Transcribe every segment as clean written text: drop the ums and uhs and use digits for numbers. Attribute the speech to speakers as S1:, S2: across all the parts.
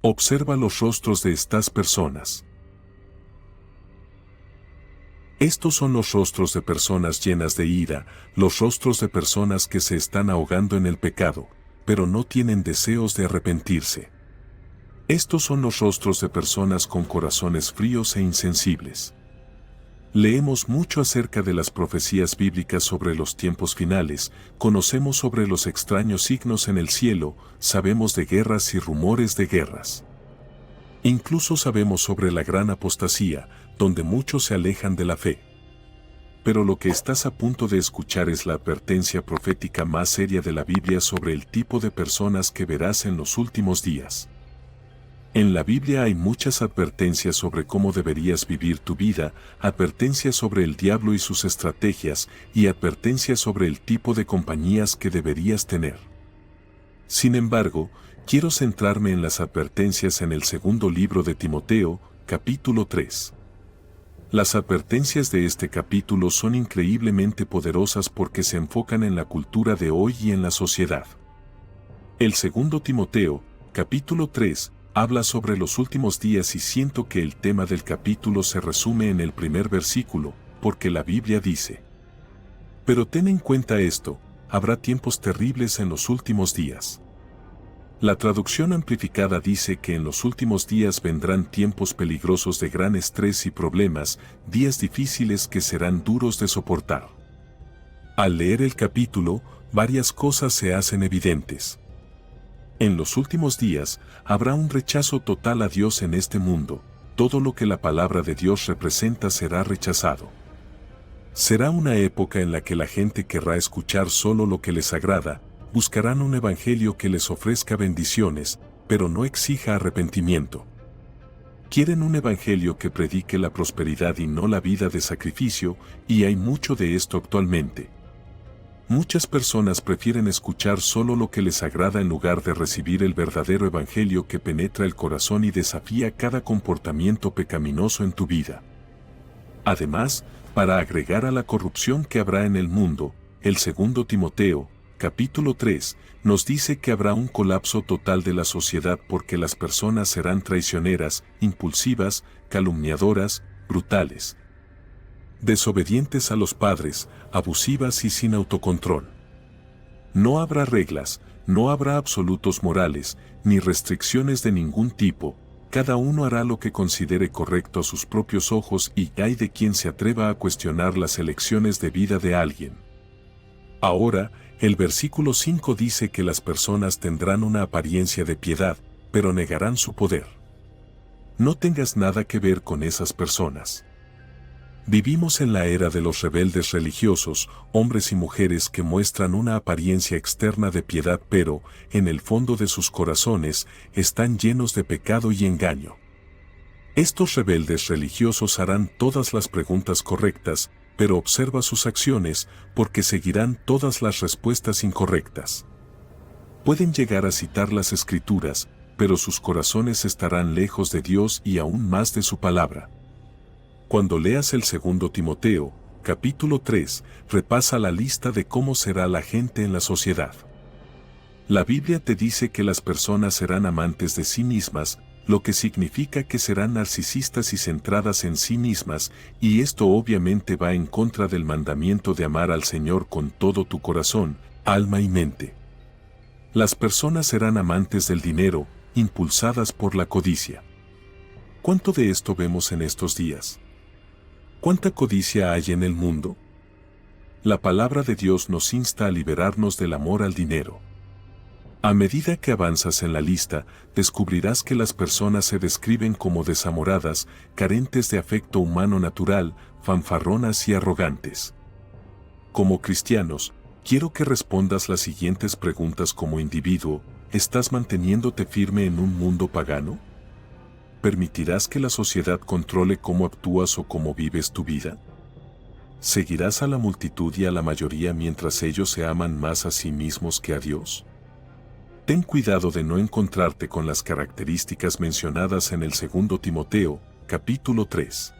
S1: Observa los rostros de estas personas. Estos son los rostros de personas llenas de ira, los rostros de personas que se están ahogando en el pecado, pero no tienen deseos de arrepentirse. Estos son los rostros de personas con corazones fríos e insensibles. Leemos mucho acerca de las profecías bíblicas sobre los tiempos finales, conocemos sobre los extraños signos en el cielo, sabemos de guerras y rumores de guerras. Incluso sabemos sobre la gran apostasía, donde muchos se alejan de la fe. Pero lo que estás a punto de escuchar es la advertencia profética más seria de la Biblia sobre el tipo de personas que verás en los últimos días. En la Biblia hay muchas advertencias sobre cómo deberías vivir tu vida, advertencias sobre el diablo y sus estrategias, y advertencias sobre el tipo de compañías que deberías tener. Sin embargo, quiero centrarme en las advertencias en el segundo libro de Timoteo, capítulo 3. Las advertencias de este capítulo son increíblemente poderosas porque se enfocan en la cultura de hoy y en la sociedad. El segundo Timoteo, capítulo 3, habla sobre los últimos días y siento que el tema del capítulo se resume en el primer versículo, porque la Biblia dice: pero ten en cuenta esto, habrá tiempos terribles en los últimos días. La traducción amplificada dice que en los últimos días vendrán tiempos peligrosos de gran estrés y problemas, días difíciles que serán duros de soportar. Al leer el capítulo, varias cosas se hacen evidentes. En los últimos días, habrá un rechazo total a Dios en este mundo, todo lo que la palabra de Dios representa será rechazado. Será una época en la que la gente querrá escuchar solo lo que les agrada, buscarán un evangelio que les ofrezca bendiciones, pero no exija arrepentimiento. Quieren un evangelio que predique la prosperidad y no la vida de sacrificio, y hay mucho de esto actualmente. Muchas personas prefieren escuchar solo lo que les agrada en lugar de recibir el verdadero evangelio que penetra el corazón y desafía cada comportamiento pecaminoso en tu vida. Además, para agregar a la corrupción que habrá en el mundo, el segundo Timoteo, capítulo 3, nos dice que habrá un colapso total de la sociedad porque las personas serán traicioneras, impulsivas, calumniadoras, brutales, desobedientes a los padres, abusivas y sin autocontrol. No habrá reglas, no habrá absolutos morales, ni restricciones de ningún tipo, cada uno hará lo que considere correcto a sus propios ojos y hay de quien se atreva a cuestionar las elecciones de vida de alguien. Ahora, el versículo 5 dice que las personas tendrán una apariencia de piedad, pero negarán su poder. No tengas nada que ver con esas personas. Vivimos en la era de los rebeldes religiosos, hombres y mujeres que muestran una apariencia externa de piedad pero, en el fondo de sus corazones, están llenos de pecado y engaño. Estos rebeldes religiosos harán todas las preguntas correctas, pero observa sus acciones, porque seguirán todas las respuestas incorrectas. Pueden llegar a citar las Escrituras, pero sus corazones estarán lejos de Dios y aún más de su palabra. Cuando leas el segundo Timoteo, capítulo 3, repasa la lista de cómo será la gente en la sociedad. La Biblia te dice que las personas serán amantes de sí mismas, lo que significa que serán narcisistas y centradas en sí mismas, y esto obviamente va en contra del mandamiento de amar al Señor con todo tu corazón, alma y mente. Las personas serán amantes del dinero, impulsadas por la codicia. ¿Cuánto de esto vemos en estos días? ¿Cuánta codicia hay en el mundo? La palabra de Dios nos insta a liberarnos del amor al dinero. A medida que avanzas en la lista, descubrirás que las personas se describen como desamoradas, carentes de afecto humano natural, fanfarronas y arrogantes. Como cristianos, quiero que respondas las siguientes preguntas como individuo: ¿estás manteniéndote firme en un mundo pagano? ¿Permitirás que la sociedad controle cómo actúas o cómo vives tu vida? ¿Seguirás a la multitud y a la mayoría mientras ellos se aman más a sí mismos que a Dios? Ten cuidado de no encontrarte con las características mencionadas en el segundo Timoteo, capítulo 3.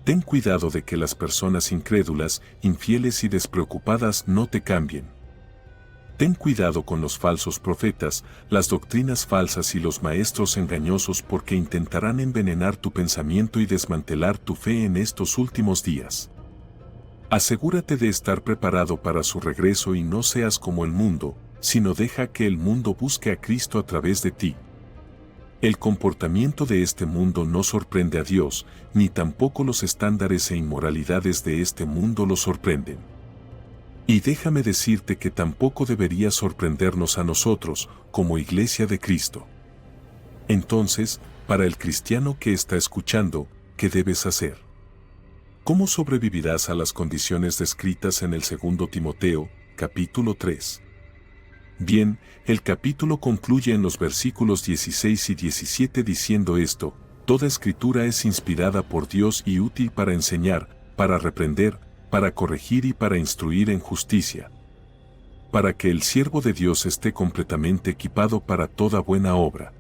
S1: Ten cuidado de que las personas incrédulas, infieles y despreocupadas no te cambien. Ten cuidado con los falsos profetas, las doctrinas falsas y los maestros engañosos porque intentarán envenenar tu pensamiento y desmantelar tu fe en estos últimos días. Asegúrate de estar preparado para su regreso y no seas como el mundo, sino deja que el mundo busque a Cristo a través de ti. El comportamiento de este mundo no sorprende a Dios, ni tampoco los estándares e inmoralidades de este mundo lo sorprenden. Y déjame decirte que tampoco debería sorprendernos a nosotros, como Iglesia de Cristo. Entonces, para el cristiano que está escuchando, ¿qué debes hacer? ¿Cómo sobrevivirás a las condiciones descritas en el 2 Timoteo, capítulo 3? Bien, el capítulo concluye en los versículos 16 y 17 diciendo esto: toda escritura es inspirada por Dios y útil para enseñar, para reprender, para corregir y para instruir en justicia, para que el siervo de Dios esté completamente equipado para toda buena obra.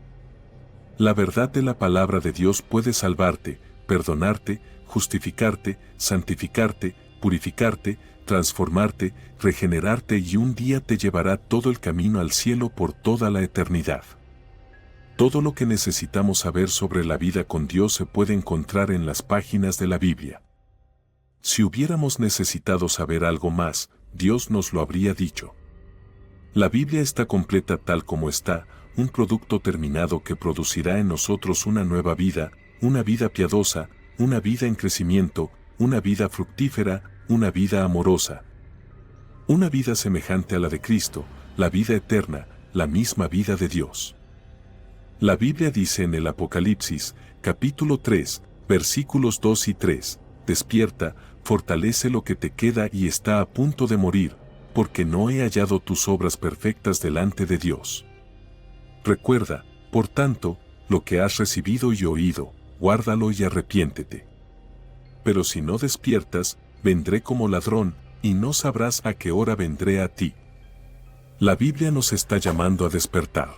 S1: La verdad de la palabra de Dios puede salvarte, perdonarte, justificarte, santificarte, purificarte, transformarte, regenerarte y un día te llevará todo el camino al cielo por toda la eternidad. Todo lo que necesitamos saber sobre la vida con Dios se puede encontrar en las páginas de la Biblia. Si hubiéramos necesitado saber algo más, Dios nos lo habría dicho. La Biblia está completa tal como está, un producto terminado que producirá en nosotros una nueva vida, una vida piadosa, una vida en crecimiento, una vida fructífera, una vida amorosa. Una vida semejante a la de Cristo, la vida eterna, la misma vida de Dios. La Biblia dice en el Apocalipsis, capítulo 3, versículos 2 y 3, despierta, fortalece lo que te queda y está a punto de morir, porque no he hallado tus obras perfectas delante de Dios. Recuerda, por tanto, lo que has recibido y oído, guárdalo y arrepiéntete. Pero si no despiertas, vendré como ladrón, y no sabrás a qué hora vendré a ti. La Biblia nos está llamando a despertar.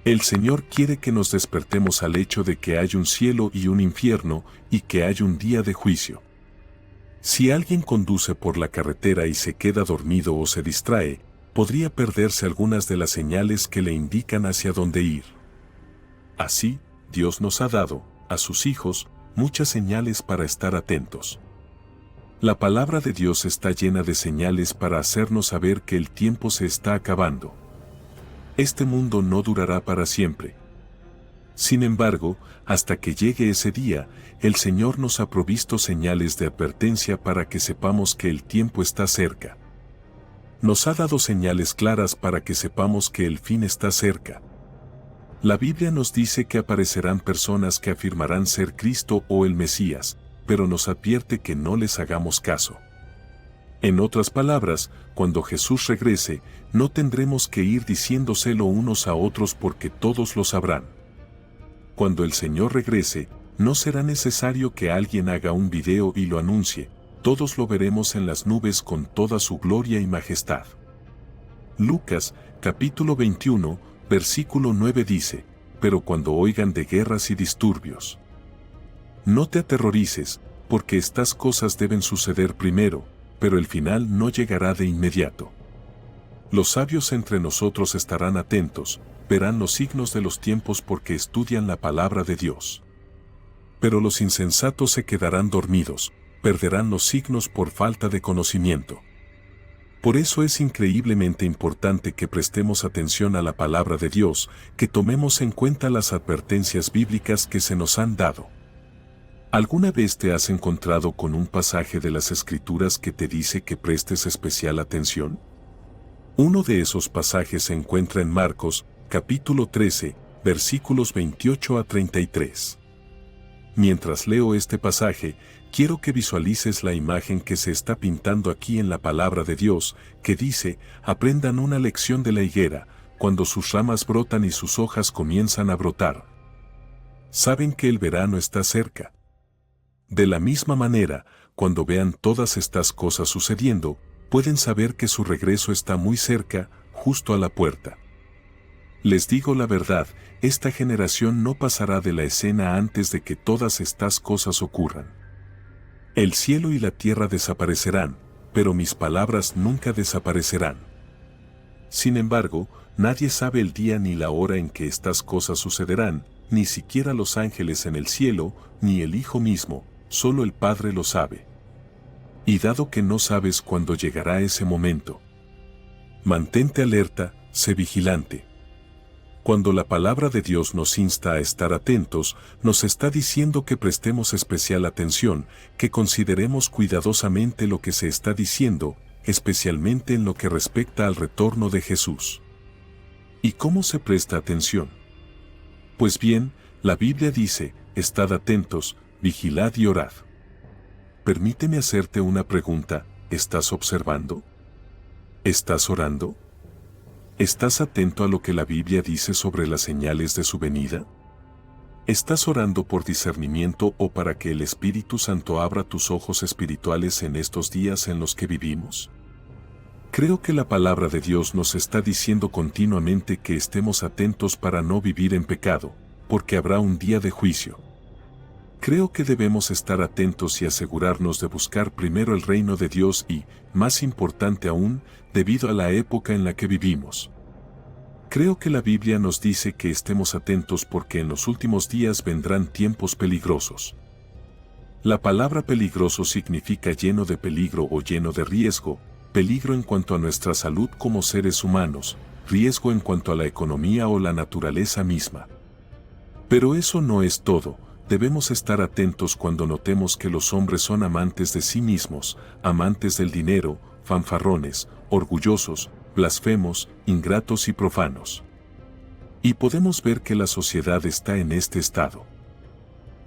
S1: El Señor quiere que nos despertemos al hecho de que hay un cielo y un infierno, y que hay un día de juicio. Si alguien conduce por la carretera y se queda dormido o se distrae, podría perderse algunas de las señales que le indican hacia dónde ir. Así, Dios nos ha dado, a sus hijos, muchas señales para estar atentos. La palabra de Dios está llena de señales para hacernos saber que el tiempo se está acabando. Este mundo no durará para siempre. Sin embargo, hasta que llegue ese día, el Señor nos ha provisto señales de advertencia para que sepamos que el tiempo está cerca. Nos ha dado señales claras para que sepamos que el fin está cerca. La Biblia nos dice que aparecerán personas que afirmarán ser Cristo o el Mesías, pero nos advierte que no les hagamos caso. En otras palabras, cuando Jesús regrese, no tendremos que ir diciéndoselo unos a otros porque todos lo sabrán. Cuando el Señor regrese, no será necesario que alguien haga un video y lo anuncie, todos lo veremos en las nubes con toda su gloria y majestad. Lucas, capítulo 21, versículo 9 dice: pero cuando oigan de guerras y disturbios, no te aterrorices, porque estas cosas deben suceder primero, pero el final no llegará de inmediato. Los sabios entre nosotros estarán atentos, verán los signos de los tiempos porque estudian la palabra de Dios. Pero los insensatos se quedarán dormidos, perderán los signos por falta de conocimiento. Por eso es increíblemente importante que prestemos atención a la palabra de Dios, que tomemos en cuenta las advertencias bíblicas que se nos han dado. ¿Alguna vez te has encontrado con un pasaje de las Escrituras que te dice que prestes especial atención? Uno de esos pasajes se encuentra en Marcos, capítulo 13, versículos 28 a 33. Mientras leo este pasaje, quiero que visualices la imagen que se está pintando aquí en la palabra de Dios, que dice: aprendan una lección de la higuera, cuando sus ramas brotan y sus hojas comienzan a brotar. Saben que el verano está cerca. De la misma manera, cuando vean todas estas cosas sucediendo, pueden saber que su regreso está muy cerca, justo a la puerta. Les digo la verdad, esta generación no pasará de la escena antes de que todas estas cosas ocurran. El cielo y la tierra desaparecerán, pero mis palabras nunca desaparecerán. Sin embargo, nadie sabe el día ni la hora en que estas cosas sucederán, ni siquiera los ángeles en el cielo, ni el Hijo mismo, solo el Padre lo sabe. Y dado que no sabes cuándo llegará ese momento, mantente alerta, sé vigilante. Cuando la palabra de Dios nos insta a estar atentos, nos está diciendo que prestemos especial atención, que consideremos cuidadosamente lo que se está diciendo, especialmente en lo que respecta al retorno de Jesús. ¿Y cómo se presta atención? Pues bien, la Biblia dice, estad atentos, vigilad y orad. Permíteme hacerte una pregunta, ¿estás observando? ¿Estás orando? ¿Estás atento a lo que la Biblia dice sobre las señales de su venida? ¿Estás orando por discernimiento o para que el Espíritu Santo abra tus ojos espirituales en estos días en los que vivimos? Creo que la palabra de Dios nos está diciendo continuamente que estemos atentos para no vivir en pecado, porque habrá un día de juicio. Creo que debemos estar atentos y asegurarnos de buscar primero el reino de Dios y, más importante aún, debido a la época en la que vivimos. Creo que la Biblia nos dice que estemos atentos porque en los últimos días vendrán tiempos peligrosos. La palabra peligroso significa lleno de peligro o lleno de riesgo, peligro en cuanto a nuestra salud como seres humanos, riesgo en cuanto a la economía o la naturaleza misma. Pero eso no es todo. Debemos estar atentos cuando notemos que los hombres son amantes de sí mismos, amantes del dinero, fanfarrones, orgullosos, blasfemos, ingratos y profanos. Y podemos ver que la sociedad está en este estado.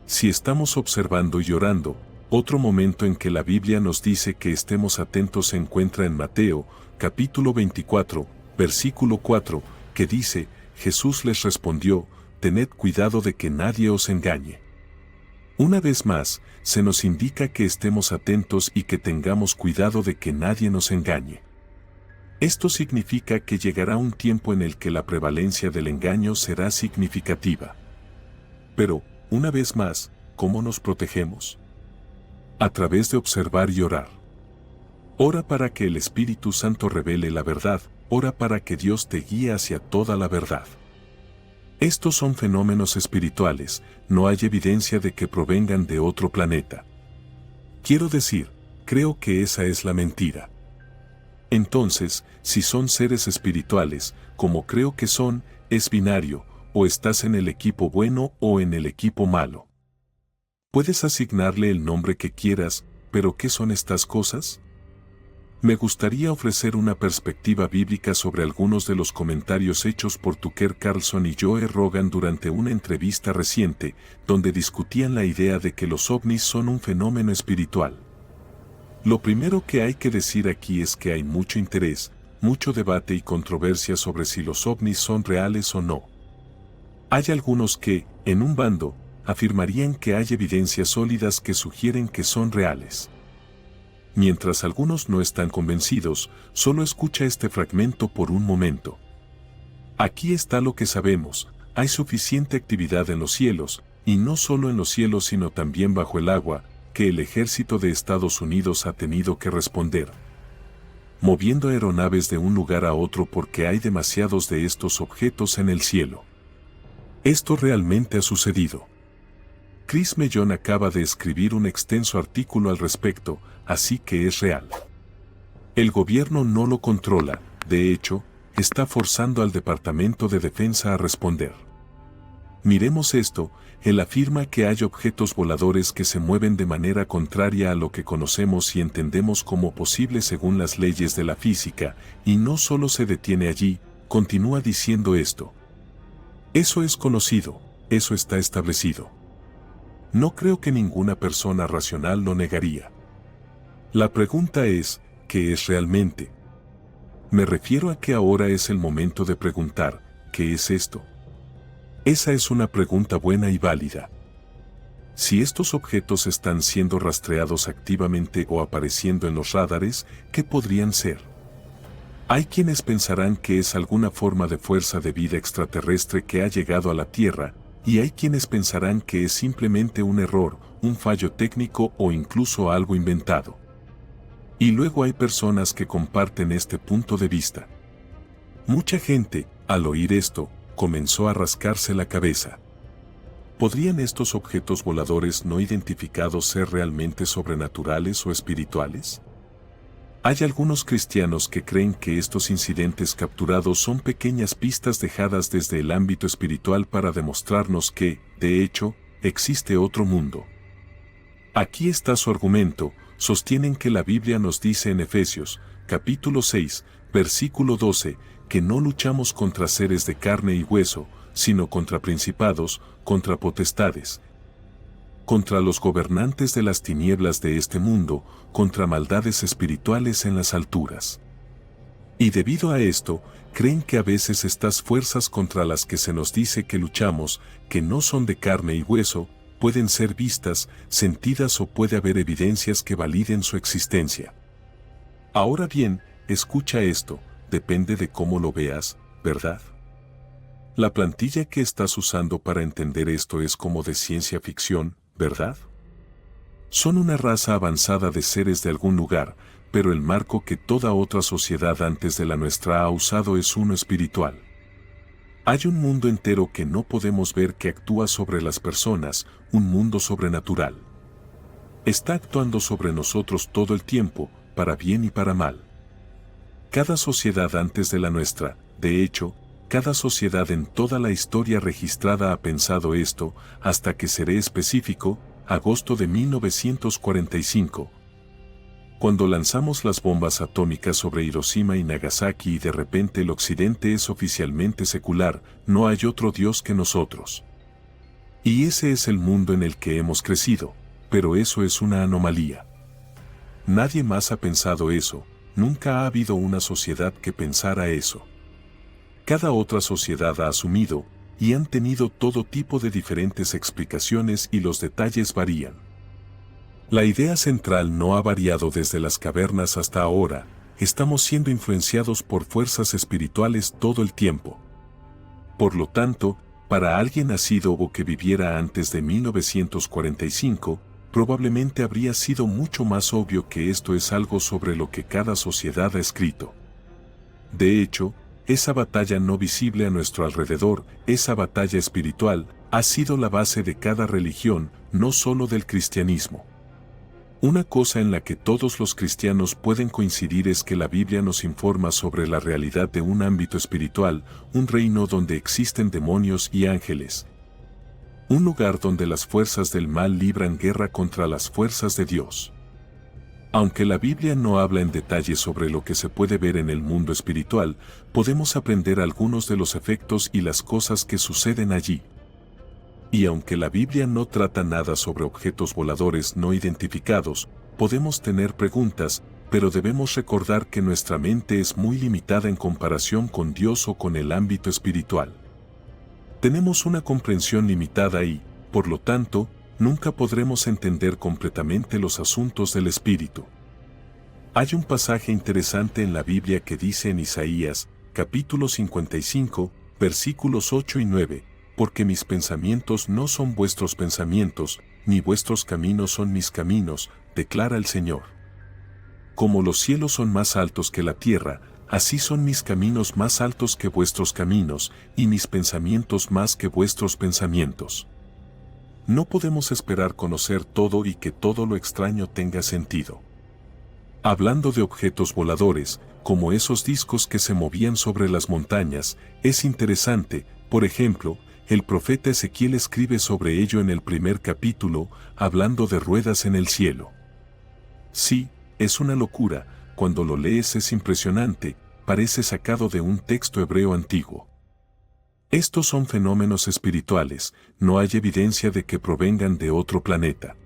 S1: Si estamos observando y orando, otro momento en que la Biblia nos dice que estemos atentos se encuentra en Mateo, capítulo 24, versículo 4, que dice, Jesús les respondió, tened cuidado de que nadie os engañe. Una vez más, se nos indica que estemos atentos y que tengamos cuidado de que nadie nos engañe. Esto significa que llegará un tiempo en el que la prevalencia del engaño será significativa. Pero, una vez más, ¿cómo nos protegemos? A través de observar y orar. Ora para que el Espíritu Santo revele la verdad, ora para que Dios te guíe hacia toda la verdad. Estos son fenómenos espirituales, no hay evidencia de que provengan de otro planeta. Quiero decir, creo que esa es la mentira. Entonces, si son seres espirituales, como creo que son, es binario, o estás en el equipo bueno o en el equipo malo. Puedes asignarle el nombre que quieras, pero ¿qué son estas cosas? Me gustaría ofrecer una perspectiva bíblica sobre algunos de los comentarios hechos por Tucker Carlson y Joe Rogan durante una entrevista reciente, donde discutían la idea de que los ovnis son un fenómeno espiritual. Lo primero que hay que decir aquí es que hay mucho interés, mucho debate y controversia sobre si los ovnis son reales o no. Hay algunos que, en un bando, afirmarían que hay evidencias sólidas que sugieren que son reales. Mientras algunos no están convencidos, solo escucha este fragmento por un momento. Aquí está lo que sabemos, hay suficiente actividad en los cielos, y no solo en los cielos sino también bajo el agua, que el ejército de Estados Unidos ha tenido que responder, moviendo aeronaves de un lugar a otro porque hay demasiados de estos objetos en el cielo. Esto realmente ha sucedido. Chris Mellon acaba de escribir un extenso artículo al respecto, así que es real. El gobierno no lo controla, de hecho, está forzando al Departamento de Defensa a responder. Miremos esto, él afirma que hay objetos voladores que se mueven de manera contraria a lo que conocemos y entendemos como posible según las leyes de la física, y no solo se detiene allí, continúa diciendo esto. Eso es conocido, eso está establecido. No creo que ninguna persona racional lo negaría. La pregunta es, ¿qué es realmente? Me refiero a que ahora es el momento de preguntar, ¿qué es esto? Esa es una pregunta buena y válida. Si estos objetos están siendo rastreados activamente o apareciendo en los radares, ¿qué podrían ser? Hay quienes pensarán que es alguna forma de fuerza de vida extraterrestre que ha llegado a la Tierra, y hay quienes pensarán que es simplemente un error, un fallo técnico o incluso algo inventado. Y luego hay personas que comparten este punto de vista. Mucha gente, al oír esto, comenzó a rascarse la cabeza. ¿Podrían estos objetos voladores no identificados ser realmente sobrenaturales o espirituales? Hay algunos cristianos que creen que estos incidentes capturados son pequeñas pistas dejadas desde el ámbito espiritual para demostrarnos que, de hecho, existe otro mundo. Aquí está su argumento. Sostienen que la Biblia nos dice en Efesios, capítulo 6, versículo 12, que no luchamos contra seres de carne y hueso, sino contra principados, contra potestades, contra los gobernantes de las tinieblas de este mundo, contra maldades espirituales en las alturas. Y debido a esto, creen que a veces estas fuerzas contra las que se nos dice que luchamos, que no son de carne y hueso, pueden ser vistas, sentidas o puede haber evidencias que validen su existencia. Ahora bien, escucha esto, depende de cómo lo veas, ¿verdad? La plantilla que estás usando para entender esto es como de ciencia ficción, ¿verdad? Son una raza avanzada de seres de algún lugar, pero el marco que toda otra sociedad antes de la nuestra ha usado es uno espiritual. Hay un mundo entero que no podemos ver que actúa sobre las personas, un mundo sobrenatural. Está actuando sobre nosotros todo el tiempo, para bien y para mal. Cada sociedad antes de la nuestra, de hecho, cada sociedad en toda la historia registrada ha pensado esto, hasta que seré específico, agosto de 1945. Cuando lanzamos las bombas atómicas sobre Hiroshima y Nagasaki y de repente el occidente es oficialmente secular, no hay otro Dios que nosotros. Y ese es el mundo en el que hemos crecido, pero eso es una anomalía. Nadie más ha pensado eso, nunca ha habido una sociedad que pensara eso. Cada otra sociedad ha asumido, y han tenido todo tipo de diferentes explicaciones y los detalles varían. La idea central no ha variado desde las cavernas hasta ahora, estamos siendo influenciados por fuerzas espirituales todo el tiempo. Por lo tanto, para alguien nacido o que viviera antes de 1945, probablemente habría sido mucho más obvio que esto es algo sobre lo que cada sociedad ha escrito. De hecho, esa batalla no visible a nuestro alrededor, esa batalla espiritual, ha sido la base de cada religión, no solo del cristianismo. Una cosa en la que todos los cristianos pueden coincidir es que la Biblia nos informa sobre la realidad de un ámbito espiritual, un reino donde existen demonios y ángeles. Un lugar donde las fuerzas del mal libran guerra contra las fuerzas de Dios. Aunque la Biblia no habla en detalle sobre lo que se puede ver en el mundo espiritual, podemos aprender algunos de los efectos y las cosas que suceden allí. Y aunque la Biblia no trata nada sobre objetos voladores no identificados, podemos tener preguntas, pero debemos recordar que nuestra mente es muy limitada en comparación con Dios o con el ámbito espiritual. Tenemos una comprensión limitada y, por lo tanto, nunca podremos entender completamente los asuntos del espíritu. Hay un pasaje interesante en la Biblia que dice en Isaías, capítulo 55, versículos 8 y 9, porque mis pensamientos no son vuestros pensamientos, ni vuestros caminos son mis caminos, declara el Señor. Como los cielos son más altos que la tierra, así son mis caminos más altos que vuestros caminos, y mis pensamientos más que vuestros pensamientos. No podemos esperar conocer todo y que todo lo extraño tenga sentido. Hablando de objetos voladores, como esos discos que se movían sobre las montañas, es interesante, por ejemplo, el profeta Ezequiel escribe sobre ello en el primer capítulo, hablando de ruedas en el cielo. Sí, es una locura, cuando lo lees es impresionante, parece sacado de un texto hebreo antiguo. Estos son fenómenos espirituales, no hay evidencia de que provengan de otro planeta.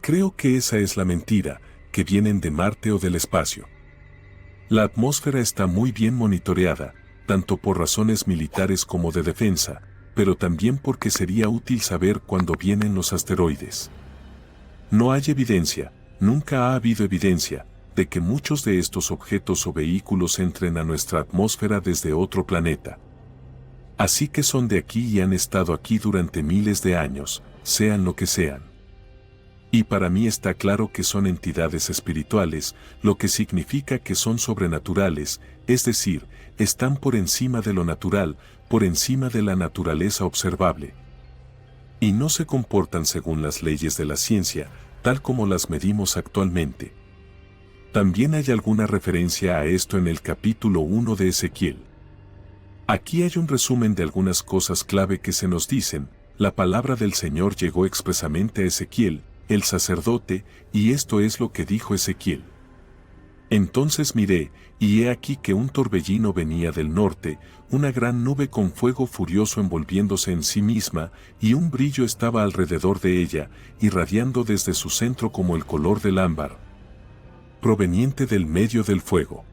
S1: Creo que esa es la mentira, que vienen de Marte o del espacio. La atmósfera está muy bien monitoreada, tanto por razones militares como de defensa, pero también porque sería útil saber cuándo vienen los asteroides. No hay evidencia, nunca ha habido evidencia, de que muchos de estos objetos o vehículos entren a nuestra atmósfera desde otro planeta. Así que son de aquí y han estado aquí durante miles de años, sean lo que sean. Y para mí está claro que son entidades espirituales, lo que significa que son sobrenaturales, es decir, están por encima de lo natural, por encima de la naturaleza observable. Y no se comportan según las leyes de la ciencia, tal como las medimos actualmente. También hay alguna referencia a esto en el capítulo 1 de Ezequiel. Aquí hay un resumen de algunas cosas clave que se nos dicen. La palabra del Señor llegó expresamente a Ezequiel, el sacerdote, y esto es lo que dijo Ezequiel. Entonces miré, y he aquí que un torbellino venía del norte, una gran nube con fuego furioso envolviéndose en sí misma, y un brillo estaba alrededor de ella, irradiando desde su centro como el color del ámbar, proveniente del medio del fuego.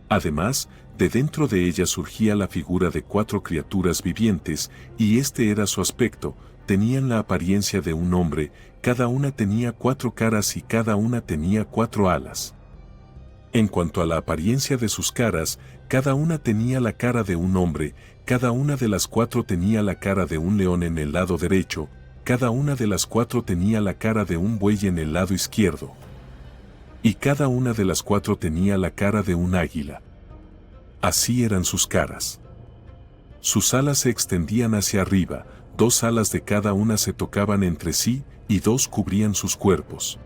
S1: Además, de dentro de ella surgía la figura de 4 criaturas vivientes, y este era su aspecto. Tenían la apariencia de un hombre, cada una tenía 4 caras y cada una tenía 4 alas. En cuanto a la apariencia de sus caras, cada una tenía la cara de un hombre, cada una de las 4 tenía la cara de un león en el lado derecho, cada una de las 4 tenía la cara de un buey en el lado izquierdo. Y cada una de las 4 tenía la cara de un águila. Así eran sus caras. Sus alas se extendían hacia arriba, 2 alas de cada una se tocaban entre sí, y 2 cubrían sus cuerpos.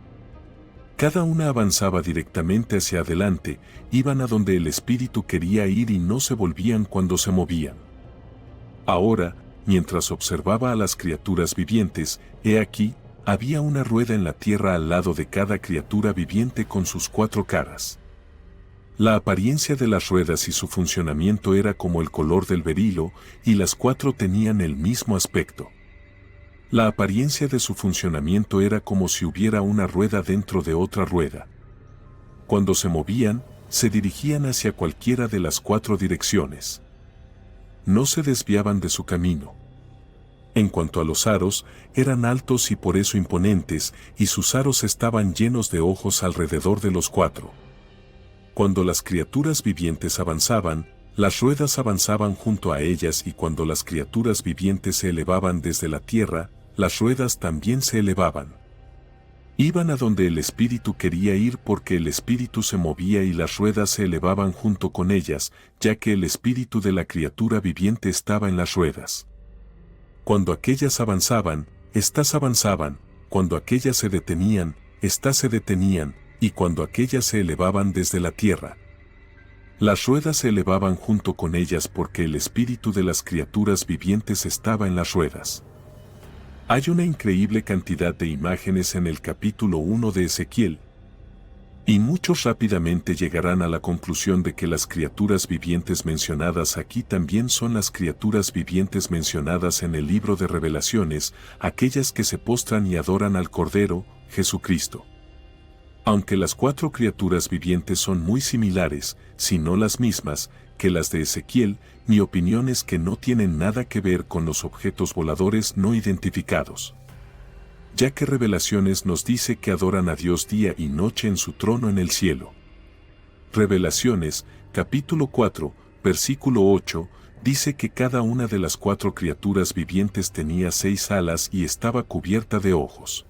S1: Cada una avanzaba directamente hacia adelante, iban a donde el espíritu quería ir y no se volvían cuando se movían. Ahora, mientras observaba a las criaturas vivientes, he aquí, había una rueda en la tierra al lado de cada criatura viviente con sus 4 caras. La apariencia de las ruedas y su funcionamiento era como el color del berilo, y las 4 tenían el mismo aspecto. La apariencia de su funcionamiento era como si hubiera una rueda dentro de otra rueda. Cuando se movían, se dirigían hacia cualquiera de las 4 direcciones. No se desviaban de su camino. En cuanto a los aros, eran altos y por eso imponentes, y sus aros estaban llenos de ojos alrededor de los 4. Cuando las criaturas vivientes avanzaban, las ruedas avanzaban junto a ellas, y cuando las criaturas vivientes se elevaban desde la tierra, las ruedas también se elevaban. Iban a donde el espíritu quería ir porque el espíritu se movía y las ruedas se elevaban junto con ellas, ya que el espíritu de la criatura viviente estaba en las ruedas. Cuando aquellas avanzaban, éstas avanzaban, cuando aquellas se detenían, éstas se detenían, y cuando aquellas se elevaban desde la tierra, las ruedas se elevaban junto con ellas porque el espíritu de las criaturas vivientes estaba en las ruedas. Hay una increíble cantidad de imágenes en el capítulo 1 de Ezequiel, y muchos rápidamente llegarán a la conclusión de que las criaturas vivientes mencionadas aquí también son las criaturas vivientes mencionadas en el libro de Revelaciones, aquellas que se postran y adoran al Cordero, Jesucristo. Aunque las 4 criaturas vivientes son muy similares, si no las mismas, que las de Ezequiel, mi opinión es que no tienen nada que ver con los objetos voladores no identificados. Ya que Revelaciones nos dice que adoran a Dios día y noche en su trono en el cielo. Revelaciones, capítulo 4, versículo 8, dice que cada una de las 4 criaturas vivientes tenía 6 alas y estaba cubierta de ojos.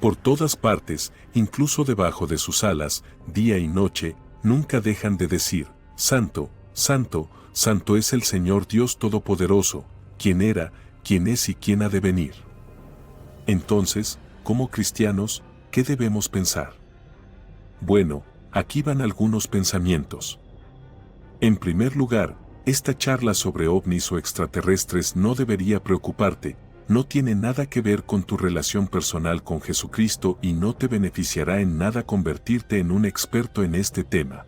S1: Por todas partes, incluso debajo de sus alas, día y noche, nunca dejan de decir: Santo, Santo, Santo es el Señor Dios Todopoderoso, quien era, quien es y quien ha de venir. Entonces, como cristianos, ¿qué debemos pensar? Bueno, aquí van algunos pensamientos. En primer lugar, esta charla sobre ovnis o extraterrestres no debería preocuparte, no tiene nada que ver con tu relación personal con Jesucristo y no te beneficiará en nada convertirte en un experto en este tema.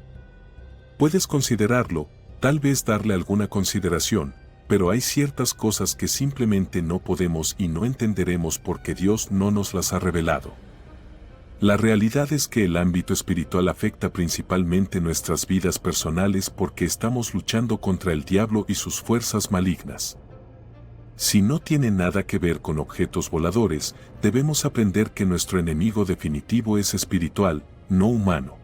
S1: Puedes considerarlo, tal vez darle alguna consideración, pero hay ciertas cosas que simplemente no podemos y no entenderemos porque Dios no nos las ha revelado. La realidad es que el ámbito espiritual afecta principalmente nuestras vidas personales porque estamos luchando contra el diablo y sus fuerzas malignas. Si no tiene nada que ver con objetos voladores, debemos aprender que nuestro enemigo definitivo es espiritual, no humano.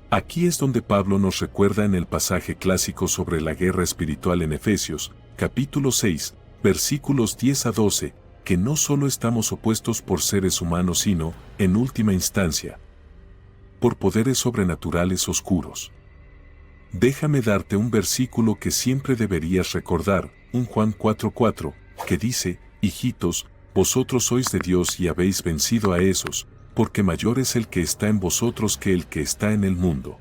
S1: Aquí es donde Pablo nos recuerda en el pasaje clásico sobre la guerra espiritual en Efesios, capítulo 6, versículos 10 a 12, que no solo estamos opuestos por seres humanos, sino, en última instancia, por poderes sobrenaturales oscuros. Déjame darte un versículo que siempre deberías recordar, un Juan 4:4, que dice: hijitos, vosotros sois de Dios y habéis vencido a esos, porque mayor es el que está en vosotros que el que está en el mundo.